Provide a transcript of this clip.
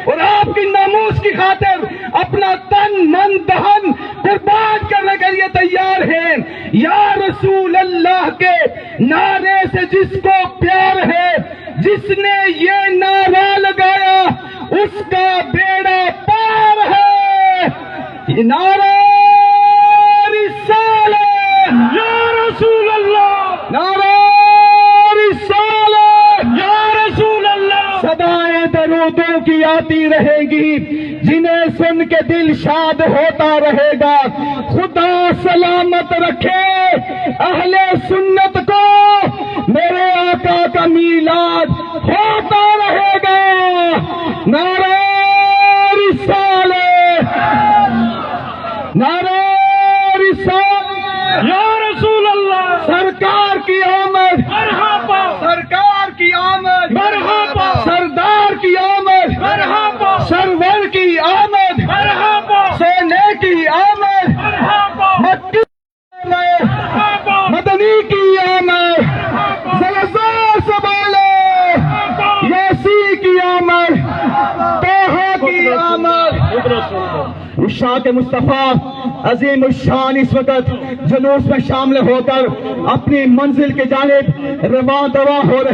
اور آپ کی ناموس کی خاطر اپنا تن من دہن قربان کرنے کے لیے تیار ہیں۔ یا رسول اللہ کے نعرے سے جس کو پیار ہے، جس نے یہ نعرہ لگایا اس کا بیڑا پار ہے۔ نعرہ رسالت یا رسول اللہ، نعرہ رسالت یا رسول اللہ، صدائیں درودوں کی آتی رہے گی، جنہیں سن کے دل شاد ہوتا رہے گا۔ خدا سلامت رکھے اہل سنت کو، میرے آقا کا میلاد ہوتا رہے گا۔ نعرہ رسالت، نعرہ رسالت، یا رسول اللہ، سرکار کی آمد، مرحبا، سرکار کی آمد، مرحبا، سردار کی آمد، مرحبا، سرور کی آمد، مرحبا، سونے کی آمد، مرحبا، مکی کی آمد، مرحبا، مدنی کی آمد، زلزلہ سنبھالے یاسی کی آمد، طه کی آمد۔ عشاق مصطفیٰ عظیم الشان اس وقت جلوس میں شامل ہو کر اپنی منزل کی جانب رواں دواں ہو رہے